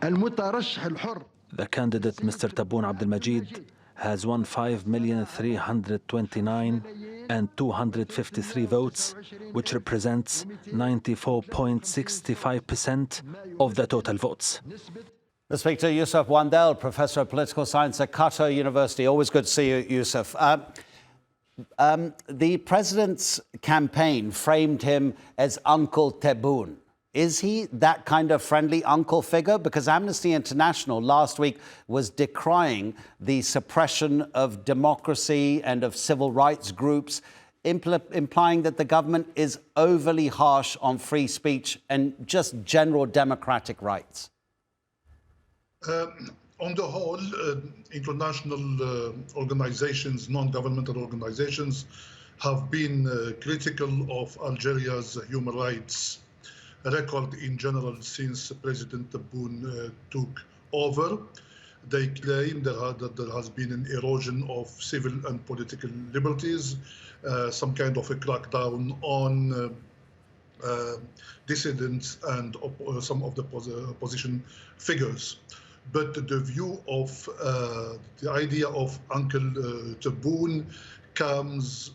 The candidate, Mr. Tebboune Abdelmadjid, has won 5,329,253 votes, which represents 94.65% of the total votes. Let's speak to Youcef Bouandel, Professor of Political Science at Qatar University. Always good to see you, Youcef. The president's campaign framed him as Uncle Tebboune. Is he that kind of friendly uncle figure? Because Amnesty International last week was decrying the suppression of democracy and of civil rights groups, implying that the government is overly harsh on free speech and just general democratic rights. On the whole, international organizations, non-governmental organizations, have been critical of Algeria's human rights record in general since President Tebboune took over. They claim that there has been an erosion of civil and political liberties, some kind of a crackdown on dissidents and some of the opposition figures. But the view of the idea of Uncle Tebboune comes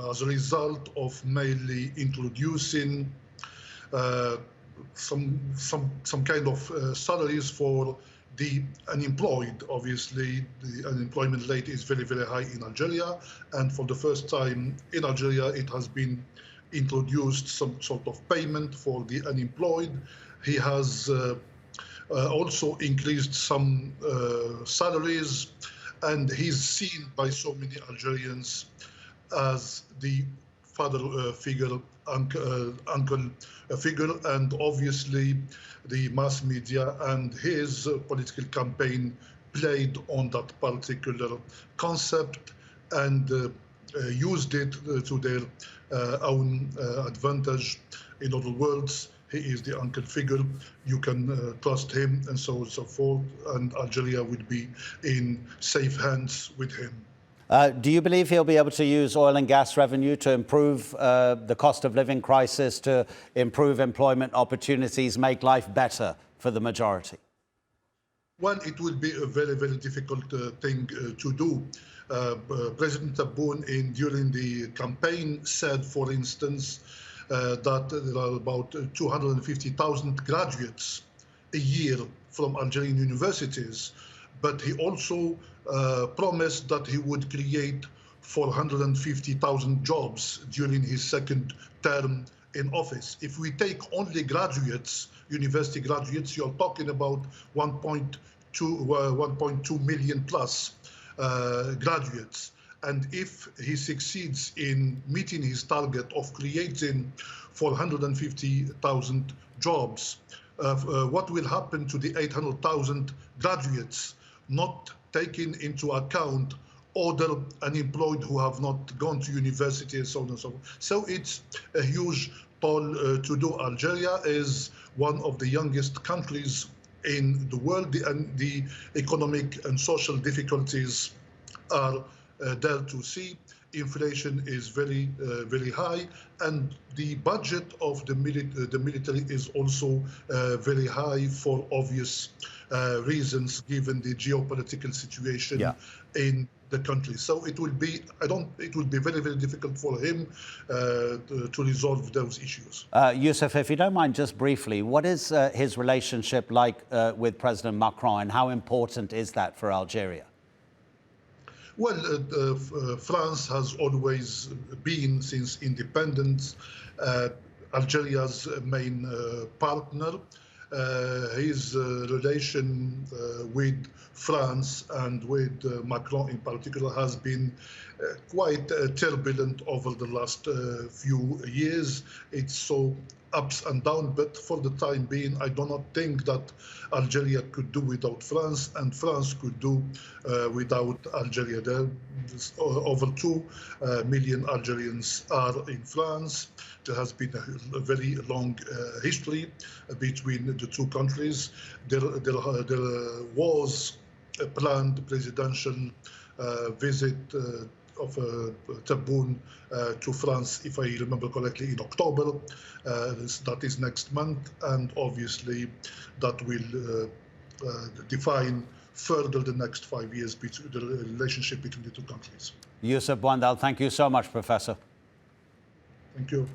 as a result of mainly introducing some kind of salaries for the unemployed. Obviously, the unemployment rate is very, very high in Algeria, and for the first time in Algeria, it has been introduced some sort of payment for the unemployed. He has also increased some salaries, and he's seen by so many Algerians as the father figure, uncle figure, and obviously the mass media and his political campaign played on that particular concept and used it to their own advantage. In other words, he is the uncle figure, you can trust him, and so on and so forth, and Algeria would be in safe hands with him. Do you believe he'll be able to use oil and gas revenue to improve the cost of living crisis, to improve employment opportunities, make life better for the majority? Well, it will be a very, very difficult thing to do. President Tebboune, during the campaign, said, for instance, that there are about 250,000 graduates a year from Algerian universities. But he also promised that he would create 450,000 jobs during his second term in office. If we take only graduates, university graduates, you're talking about 1.2 million plus graduates. And if he succeeds in meeting his target of creating 450,000 jobs, what will happen to the 800,000 graduates, not taking into account other unemployed who have not gone to university and so on and so forth. So it's a huge toll to do. Algeria is one of the youngest countries in the world, and the economic and social difficulties are there to see. Inflation is very, very high, and the budget of the military is also very high for obvious reasons, given the geopolitical situation in the country. So it will be, it will be very, very difficult for him to resolve those issues. Youcef, if you don't mind, just briefly, what is his relationship like with President Macron, and how important is that for Algeria? Well, France has always been, since independence, Algeria's main partner. His relation with France and with Macron in particular has been quite turbulent over the last few years. It's so ups and downs, but for the time being, I do not think that Algeria could do without France, and France could do without Algeria. There over 2 million Algerians are in France. There has been a very long history between the two countries. There was a planned presidential visit of Tebboune to France, if I remember correctly, in October. That is next month, and obviously that will define further the next 5 years between the relationship between the two countries. Youcef Bouandel, thank you so much, Professor. Thank you.